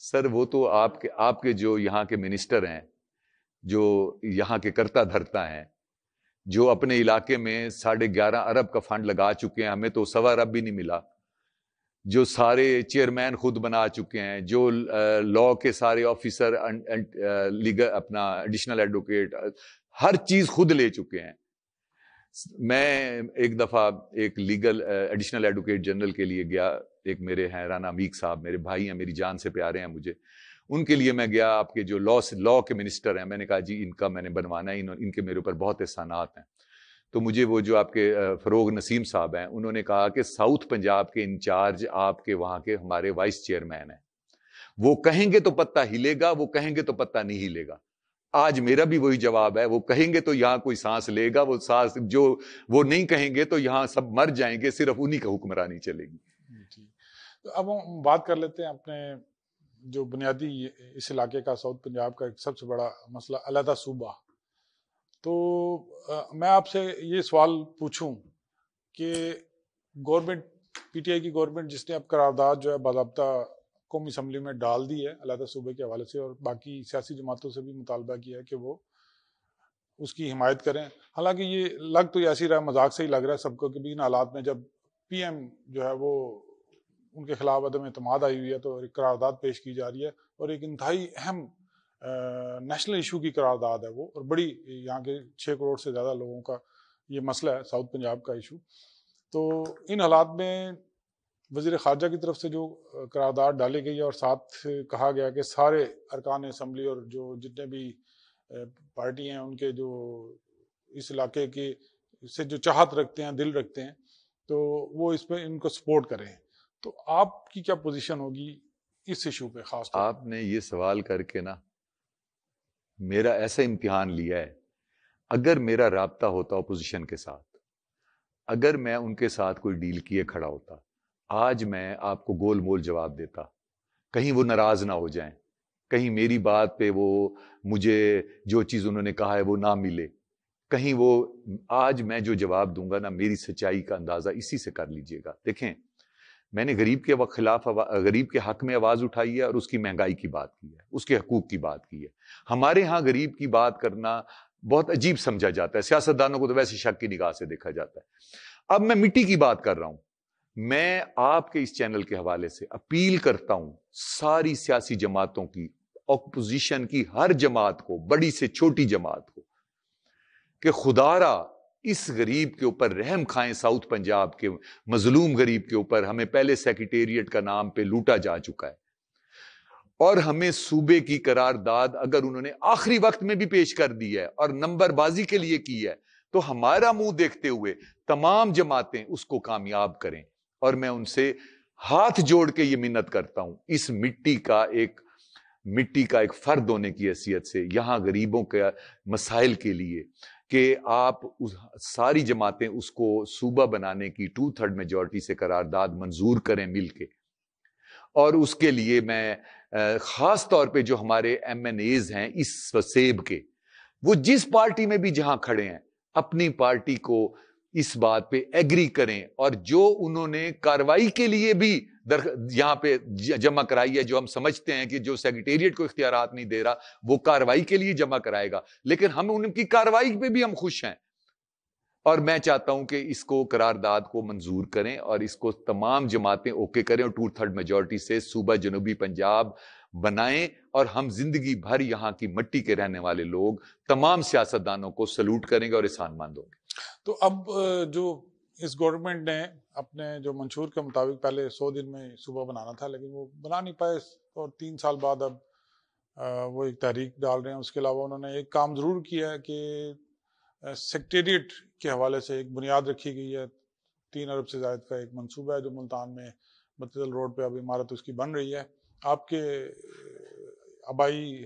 سر وہ تو آپ کے جو یہاں کے منسٹر ہیں، جو یہاں کے کرتا دھرتا ہیں، جو اپنے علاقے میں 11.5 ارب کا فنڈ لگا چکے ہیں، ہمیں تو 1.25 ارب بھی نہیں ملا، جو سارے چیئرمین خود بنا چکے ہیں، جو لاء کے سارے آفیسر، لیگل اپنا ایڈیشنل ایڈوکیٹ، ہر چیز خود لے چکے ہیں۔ میں ایک دفعہ ایک لیگل ایڈیشنل ایڈوکیٹ جنرل کے لیے گیا، ایک میرے ہیں رانا عمیق صاحب، میرے بھائی ہیں، میری جان سے پیارے ہیں مجھے، ان کے لیے میں گیا، آپ کے جو لاء کے منسٹر ہیں، میں نے کہا جی ان کا میں نے بنوانا ہے، ان کے میرے اوپر بہت احسانات ہیں۔ تو مجھے وہ جو آپ کے فروغ نسیم صاحب ہیں، انہوں نے کہا کہ ساؤتھ پنجاب کے انچارج آپ کے وہاں کے ہمارے وائس چیئرمین ہیں، وہ کہیں گے تو پتہ ہلے گا، وہ کہیں گے تو پتہ نہیں ہلے گا۔ آج میرا بھی وہی جواب ہے، وہ کہیں گے تو یہاں کوئی سانس لے گا، وہ سانس جو وہ نہیں کہیں گے تو یہاں سب مر جائیں گے، صرف انہی کا حکمرانی چلے گی۔ تو اب ہم بات کر لیتے ہیں اپنے جو بنیادی اس علاقے کا، ساؤتھ پنجاب کا ایک سب سے بڑا مسئلہ علیحدہ صوبہ۔ تو میں آپ سے یہ سوال پوچھوں کہ گورنمنٹ، پی ٹی آئی کی گورنمنٹ جس نے اب قرارداد جو ہے باضابطہ قومی اسمبلی میں ڈال دی ہے علیحدہ صوبے کے حوالے سے، اور باقی سیاسی جماعتوں سے بھی مطالبہ کیا ہے کہ وہ اس کی حمایت کریں، حالانکہ یہ لگ تو ایسی رہا، مذاق سے ہی لگ رہا ہے سب کو کہ ان حالات میں جب پی ایم جو ہے وہ ان کے خلاف عدم اعتماد آئی ہوئی ہے تو ایک قرارداد پیش کی جا رہی ہے، اور ایک انتہائی اہم نیشنل ایشو کی قرارداد ہے وہ، اور بڑی یہاں کے 6 کروڑ سے زیادہ لوگوں کا یہ مسئلہ ہے، ساؤتھ پنجاب کا ایشو۔ تو ان حالات میں وزیر خارجہ کی طرف سے جو قرارداد ڈالی گئی ہے، اور ساتھ کہا گیا کہ سارے ارکان اسمبلی اور جو جتنے بھی پارٹی ہیں ان کے جو اس علاقے کے سے جو چاہت رکھتے ہیں، دل رکھتے ہیں، تو وہ اس پہ ان کو سپورٹ کریں، تو آپ کی کیا پوزیشن ہوگی اس ایشو پہ خاص طور؟ آپ نے یہ سوال کر کے نا میرا ایسا امتحان لیا ہے، اگر میرا رابطہ ہوتا اپوزیشن کے ساتھ، اگر میں ان کے ساتھ کوئی ڈیل کیے کھڑا ہوتا، آج میں آپ کو گول مول جواب دیتا، کہیں وہ ناراض نہ ہو جائیں، کہیں میری بات پہ وہ مجھے جو چیز انہوں نے کہا ہے وہ نہ ملے، کہیں وہ آج میں جو جواب دوں گا نا، میری سچائی کا اندازہ اسی سے کر لیجئے گا۔ دیکھیں، میں نے غریب کے خلاف غریب کے حق میں آواز اٹھائی ہے، اور اس کی مہنگائی کی بات کی ہے، اس کے حقوق کی بات کی ہے۔ ہمارے ہاں غریب کی بات کرنا بہت عجیب سمجھا جاتا ہے، سیاستدانوں کو تو ویسے شک کی نگاہ سے دیکھا جاتا ہے۔ اب میں مٹی کی بات کر رہا ہوں، میں آپ کے اس چینل کے حوالے سے اپیل کرتا ہوں ساری سیاسی جماعتوں کی، اپوزیشن کی ہر جماعت کو، بڑی سے چھوٹی جماعت کو، کہ خدا را اس غریب کے اوپر رحم کھائیں، ساؤتھ پنجاب کے مظلوم غریب کے اوپر۔ ہمیں پہلے سیکریٹریٹ کا نام پہ لوٹا جا چکا ہے، اور ہمیں صوبے کی قرارداد اگر انہوں نے آخری وقت میں بھی پیش کر دی ہے اور نمبر بازی کے لیے کی ہے، تو ہمارا منہ دیکھتے ہوئے تمام جماعتیں اس کو کامیاب کریں۔ اور میں ان سے ہاتھ جوڑ کے یہ منت کرتا ہوں، اس مٹی کا ایک فرد ہونے کی حیثیت سے، یہاں غریبوں کے مسائل کے لیے، کہ آپ ساری جماعتیں اس کو صوبہ بنانے کی 2/3 میجورٹی سے قرارداد منظور کریں مل کے۔ اور اس کے لیے میں خاص طور پہ جو ہمارے ایم این ایز ہیں اس وسیب کے، وہ جس پارٹی میں بھی جہاں کھڑے ہیں، اپنی پارٹی کو اس بات پہ ایگری کریں، اور جو انہوں نے کاروائی کے لیے بھی یہاں پہ جمع کرائی ہے، جو ہم سمجھتے ہیں کہ جو سیکریٹریٹ کو اختیارات نہیں دے رہا وہ کاروائی کے لیے جمع کرائے گا، لیکن ہم ان کی کاروائی پہ بھی ہم خوش ہیں۔ اور میں چاہتا ہوں کہ اس کو قرارداد کو منظور کریں اور اس کو تمام جماعتیں اوکے کریں اور 2/3 میجورٹی سے صوبہ جنوبی پنجاب بنائیں، اور ہم زندگی بھر یہاں کی مٹی کے رہنے والے لوگ تمام سیاستدانوں کو سلوٹ کریں گے اور احسان مند ہوں گے۔ تو اب جو اس گورنمنٹ نے اپنے جو منشور کے مطابق پہلے 100 دن میں صوبہ بنانا تھا، لیکن وہ بنا نہیں پائے، اور 3 سال بعد اب وہ ایک تحریک ڈال رہے ہیں۔ اس کے علاوہ انہوں نے ایک کام ضرور کیا ہے کہ سیکریٹریٹ کے حوالے سے ایک بنیاد رکھی گئی ہے، 3 ارب سے زائد کا ایک منصوبہ ہے جو ملتان میں متدل روڈ پہ اب عمارت اس کی بن رہی ہے۔ آپ کے آبائی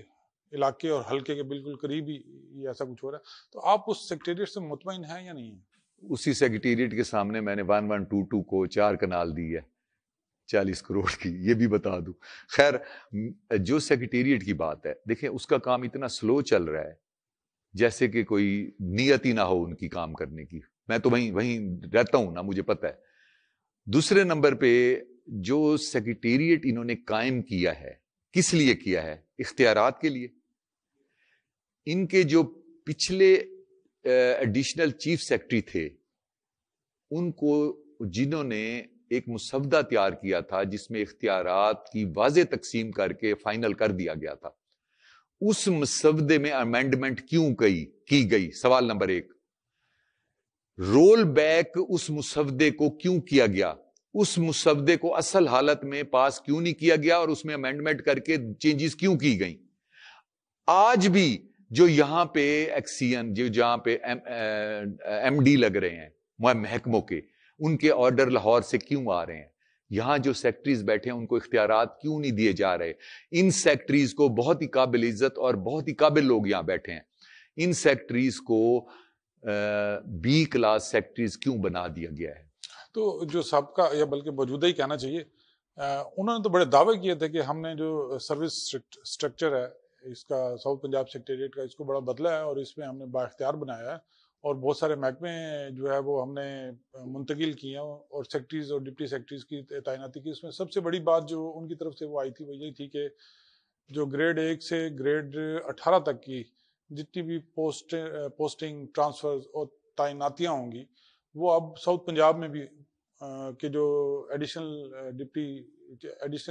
علاقے اور حلقے کے بالکل قریب ہی یہ ایسا کچھ ہو رہا ہے، تو آپ اس سیکریٹریٹ سے مطمئن ہیں یا نہیں ہیں؟ اسی سیکریٹریٹ کے سامنے میں نے 1122 کو 4 کنال دی ہے 40 کروڑ کی، یہ بھی بتا دوں۔ خیر، جو سیکریٹریٹ کی بات ہے، دیکھیں اس کا کام اتنا سلو چل رہا ہے جیسے کہ کوئی نیت ہی نہ ہو ان کی کام کرنے کی۔ میں تو وہیں رہتا ہوں نا، مجھے پتہ ہے۔ دوسرے نمبر پہ جو سیکریٹریٹ انہوں نے قائم کیا ہے، کس لیے کیا ہے؟ اختیارات کے لیے۔ ان کے جو پچھلے ایڈیشنل چیف سیکرٹری تھے، ان کو جنہوں نے ایک مسودہ تیار کیا تھا جس میں اختیارات کی واضح تقسیم کر کے فائنل کر دیا گیا تھا، اس مسودے میں امینڈمنٹ کیوں کی گئی؟ سوال نمبر 1۔ رول بیک اس مسودے کو کیوں کیا گیا؟ اس مسودے کو اصل حالت میں پاس کیوں نہیں کیا گیا اور اس میں امینڈمنٹ کر کے چینجز کیوں کی گئیں؟ آج بھی جو یہاں پہ ایکسین، جو جہاں پہ ایم ڈی لگ رہے ہیں محکموں کے، ان کے آرڈر لاہور سے کیوں آ رہے ہیں؟ یہاں جو سیکٹریز بیٹھے ہیں ان کو اختیارات کیوں نہیں دیے جا رہے؟ ان سیکٹریز کو، بہت ہی قابل عزت اور بہت ہی قابل لوگ یہاں بیٹھے ہیں، ان سیکٹریز کو بی کلاس سیکٹریز کیوں بنا دیا گیا ہے؟ تو جو سابقہ یا بلکہ موجودہ ہی کہنا چاہیے، انہوں نے تو بڑے دعوے کیے تھے کہ ہم نے جو سروس سٹرکچر ہے اس کا، ساؤتھ پنجاب سیکریٹریٹ کا، اس کو بڑا بدلا ہے اور اس میں ہم نے با اختیار بنایا ہے، اور بہت سارے محکمے جو ہے وہ ہم نے منتقل کیے ہیں اور سیکٹریز اور ڈپٹی سیکٹریز کی تعیناتی کی۔ اس میں سب سے بڑی بات جو ان کی طرف سے وہ آئی تھی وہ یہی تھی کہ جو گریڈ 1 سے گریڈ 18 تک کی جتنی بھی پوسٹنگ، ٹرانسفرز اور تعیناتیاں ہوں گی، وہ اب ساؤتھ پنجاب میں بھی کہ جو ایڈیشنل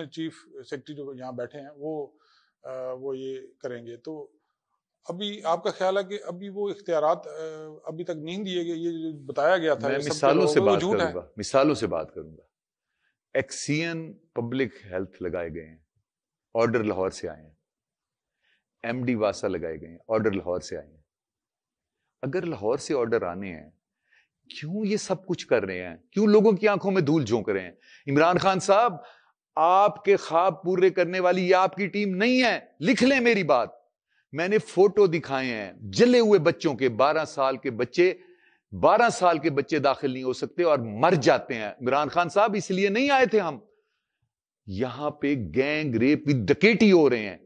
چیف سیکرٹری جو یہاں بیٹھے ہیں وہ یہ کریں گے۔ تو ابھی آپ کا خیال ہے کہ ابھی وہ اختیارات ابھی تک نہیں دیے گئے؟ یہ جو بتایا گیا تھا، میں مثالوں سے بات کروں گا۔ ایکسین پبلک ہیلتھ لگائے گئے ہیں، آرڈر لاہور سے آئے ہیں۔ ایم ڈی واسا لگائے گئے ہیں، آرڈر لاہور سے آئے ہیں۔ اگر لاہور سے آرڈر آنے ہیں، کیوں یہ سب کچھ کر رہے ہیں؟ کیوں لوگوں کی آنکھوں میں دھول جھونک رہے ہیں؟ عمران خان صاحب، آپ کے خواب پورے کرنے والی یہ آپ کی ٹیم نہیں ہے، لکھ لیں میری بات۔ میں نے فوٹو دکھائے ہیں جلے ہوئے بچوں کے، 12 سال کے بچے داخل نہیں ہو سکتے اور مر جاتے ہیں۔ عمران خان صاحب، اس لیے نہیں آئے تھے ہم، یہاں پہ گینگ ریپ کی ڈکیٹی ہو رہے ہیں،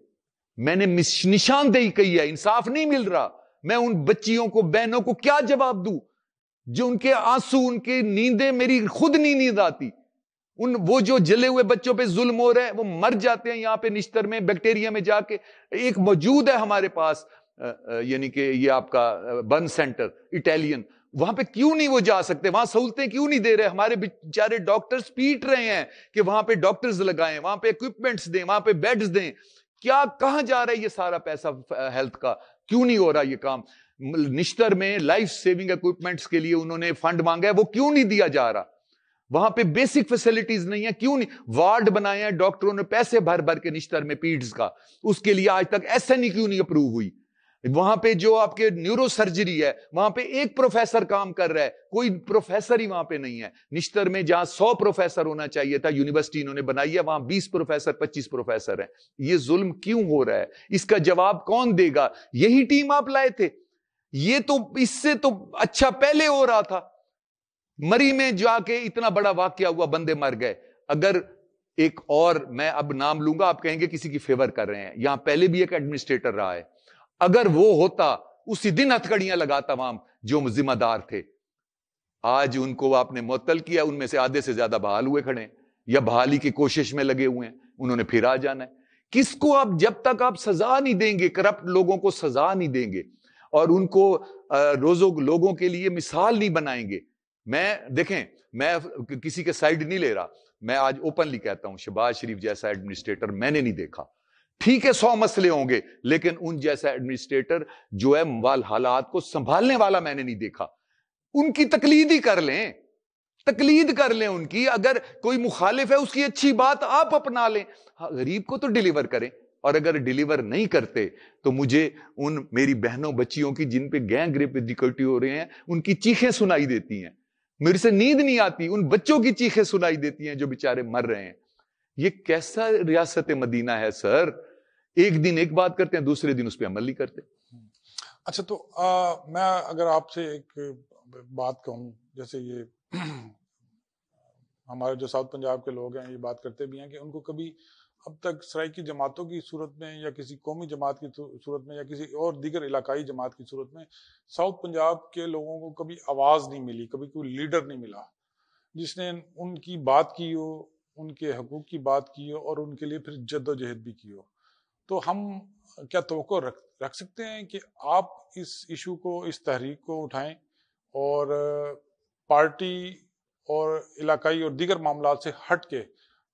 میں نے نشاندہی کی ہے، انصاف نہیں مل رہا۔ میں ان بچیوں کو، بہنوں کو کیا جواب دوں جو ان کے آنسو، ان کی نیندیں، میری خود نہیں نیند آتی۔ وہ جو جلے ہوئے بچوں پہ ظلم ہو رہا ہے، وہ مر جاتے ہیں یہاں پہ نشتر میں، بیکٹیریا میں جا کے۔ ایک موجود ہے ہمارے پاس، یعنی کہ یہ آپ کا برن سینٹر اٹیلین، وہاں پہ کیوں نہیں وہ جا سکتے؟ وہاں سہولتیں کیوں نہیں دے رہے؟ ہمارے بیچارے ڈاکٹرز پیٹ رہے ہیں کہ وہاں پہ ڈاکٹرز لگائیں، وہاں پہ اکوپمنٹس دیں، وہاں پہ بیڈز دیں۔ کیا کہاں جا رہا ہے یہ سارا پیسہ ہیلتھ کا؟ کیوں نہیں ہو رہا یہ کام؟ نشتر میں لائف سیونگ اکوپمنٹس کے لیے انہوں نے فنڈ مانگا ہے، وہ کیوں نہیں دیا جا رہا؟ وہاں پہ بیسک فیسلٹیز نہیں ہیں، کیوں نہیں؟ وارڈ بنائے ہیں ڈاکٹروں نے پیسے بھر کے نشتر میں پیڈز کا، اس کے لیے آج تک SNE کیوں نہیں اپروو ہوئی؟ وہاں پہ جو آپ کے نیورو سرجری ہے، وہاں پہ ایک پروفیسر کام کر رہا ہے، کوئی پروفیسر ہی وہاں پہ نہیں ہے۔ نشتر میں جہاں 100 پروفیسر ہونا چاہیے تھا، یونیورسٹی انہوں نے بنائی ہے، وہاں 20 پروفیسر 25 پروفیسر ہیں۔ یہ ظلم کیوں ہو رہا ہے؟ اس کا جواب کون دے گا؟ یہی ٹیم آپ لائے تھے، یہ تو اس سے تو اچھا پہلے ہو رہا تھا۔ مری میں جا کے اتنا بڑا واقعہ ہوا، بندے مر گئے۔ اگر ایک اور، میں اب نام لوں گا، آپ کہیں گے کسی کی فیور کر رہے ہیں، یہاں پہلے بھی ایک ایڈمنسٹریٹر رہا ہے، اگر وہ ہوتا اسی دن ہتھکڑیاں لگاتا وہاں جو ذمہ دار تھے۔ آج ان کو آپ نے معطل کیا، ان میں سے آدھے سے زیادہ بحال ہوئے کھڑے ہیں یا بحالی کی کوشش میں لگے ہوئے ہیں، انہوں نے پھر آ جانا ہے۔ کس کو آپ، جب تک آپ سزا نہیں دیں گے، کرپٹ لوگوں کو سزا نہیں دیں گے، اور ان کو لوگوں کے لیے مثال نہیں بنائیں گے. دیکھیں میں کسی کے سائیڈ نہیں لے رہا, میں آج اوپنلی کہتا ہوں شہباز شریف جیسا ایڈمنسٹریٹر میں نے نہیں دیکھا. ٹھیک ہے 100 مسئلے ہوں گے, لیکن ان جیسا ایڈمنسٹریٹر جو ہے حالات کو سنبھالنے والا میں نے نہیں دیکھا. ان کی تقلید ہی کر لیں, تقلید کر لیں ان کی. اگر کوئی مخالف ہے اس کی اچھی بات آپ اپنا لیں, غریب کو تو ڈیلیور کریں. اور اگر ڈیلیور نہیں کرتے تو مجھے ان میری بہنوں بچیوں کی جن پہ گینگ ریپ ڈیکلٹی ہو رہے ہیں ان کی چیخیں سنائی دیتی ہیں, میرے سے نیند نہیں آتی, ان بچوں کی چیخیں سنائی دیتی ہیں جو بیچارے مر رہے ہیں. یہ کیسا ریاست مدینہ ہے سر؟ ایک دن ایک بات کرتے ہیں, دوسرے دن اس پہ عمل نہیں کرتے. اچھا تو میں اگر آپ سے ایک بات کہوں, جیسے یہ ہمارے جو ساؤتھ پنجاب کے لوگ ہیں یہ بات کرتے بھی ہیں کہ ان کو کبھی اب تک سرائکی جماعتوں کی صورت میں یا کسی قومی جماعت کی صورت میں یا کسی اور دیگر علاقائی جماعت کی صورت میں ساؤتھ پنجاب کے لوگوں کو کبھی آواز نہیں ملی, کبھی کوئی لیڈر نہیں ملا جس نے ان کی بات کی ہو, ان کے حقوق کی بات کی ہو اور ان کے لیے پھر جد و جہد بھی کی ہو. تو ہم کیا توقع رکھ سکتے ہیں کہ آپ اس ایشو کو, اس تحریک کو اٹھائیں اور پارٹی اور علاقائی اور دیگر معاملات سے ہٹ کے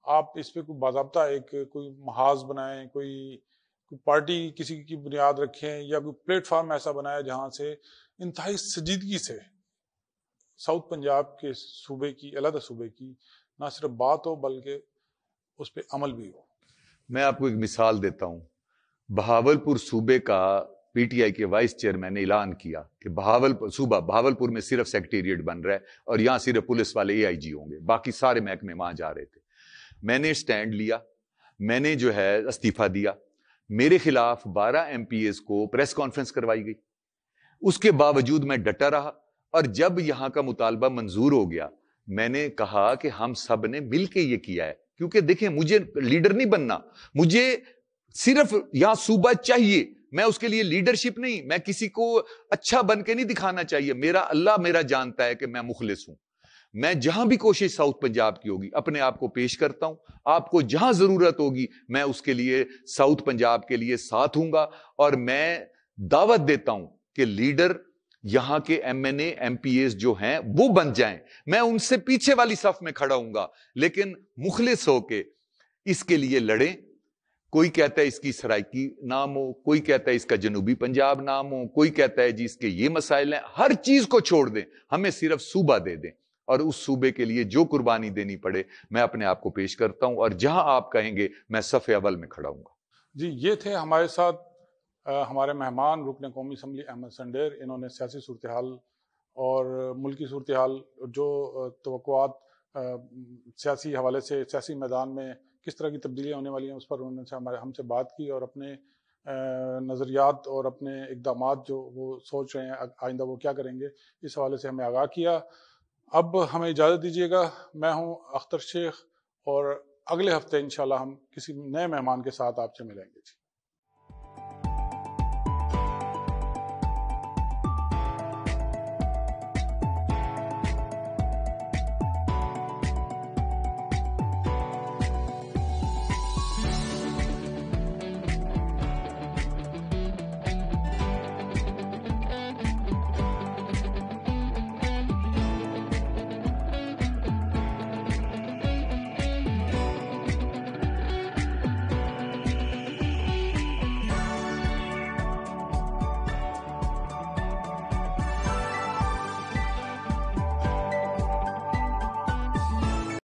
آپ اس پہ کوئی باضابطہ کوئی محاذ بنائیں, کوئی پارٹی کسی کی بنیاد رکھیں یا کوئی پلیٹ فارم ایسا بنائے جہاں سے انتہائی سنجیدگی سے ساؤتھ پنجاب کے صوبے کی, علیحدہ صوبے کی نہ صرف بات ہو بلکہ اس پہ عمل بھی ہو. میں آپ کو ایک مثال دیتا ہوں. بہاولپور صوبے کا پی ٹی آئی کے وائس چیئرمین نے اعلان کیا کہ بہاولپور میں صرف سیکریٹریٹ بن رہا ہے اور یہاں صرف پولیس والے اے آئی جی ہوں گے, باقی سارے محکمے وہاں جا رہے تھے. میں نے سٹینڈ لیا, میں نے جو ہے استعفیٰ دیا. میرے خلاف 12 ایم پی ایز کو پریس کانفرنس کروائی گئی. اس کے باوجود میں ڈٹا رہا, اور جب یہاں کا مطالبہ منظور ہو گیا میں نے کہا کہ ہم سب نے مل کے یہ کیا ہے. کیونکہ دیکھیں مجھے لیڈر نہیں بننا, مجھے صرف یہاں صوبہ چاہیے, میں اس کے لیے لیڈرشپ نہیں, میں کسی کو اچھا بن کے نہیں دکھانا چاہیے. اللہ میرا جانتا ہے کہ میں مخلص ہوں. میں جہاں بھی کوشش ساؤتھ پنجاب کی ہوگی اپنے آپ کو پیش کرتا ہوں. آپ کو جہاں ضرورت ہوگی میں اس کے لیے ساؤتھ پنجاب کے لیے ساتھ ہوں گا. اور میں دعوت دیتا ہوں کہ لیڈر یہاں کے M N A M Ps جو ہیں وہ بن جائیں. میں ان سے پیچھے والی صف میں کھڑا ہوں گا, لیکن مخلص ہو کے اس کے لیے لڑیں. کوئی کہتا ہے اس کی سرائکی نام ہو, کوئی کہتا ہے اس کا جنوبی پنجاب نام ہو, کوئی کہتا ہے جی اس کے یہ مسائل ہیں. ہر چیز کو چھوڑ دیں, ہمیں صرف صوبہ دے دیں, اور اس صوبے کے لیے جو قربانی دینی پڑے میں اپنے آپ کو پیش کرتا ہوں. اور جہاں آپ کہیں گے میں صف اول میں کھڑا ہوں گا. جی یہ تھے ہمارے ساتھ ہمارے مہمان رکن قومی اسمبلی احمد سنڈیر. انہوں نے سیاسی صورتحال اور ملکی صورتحال, جو توقعات سیاسی حوالے سے سیاسی میدان میں کس طرح کی تبدیلیاں ہونے والی ہیں اس پر انہوں نے ہم سے بات کی, اور اپنے نظریات اور اپنے اقدامات جو وہ سوچ رہے ہیں آئندہ وہ کیا کریں گے اس حوالے سے ہمیں آگاہ کیا. اب ہمیں اجازت دیجیے گا. میں ہوں اختر شیخ, اور اگلے ہفتے انشاءاللہ ہم کسی نئے مہمان کے ساتھ آپ سے ملیں گے.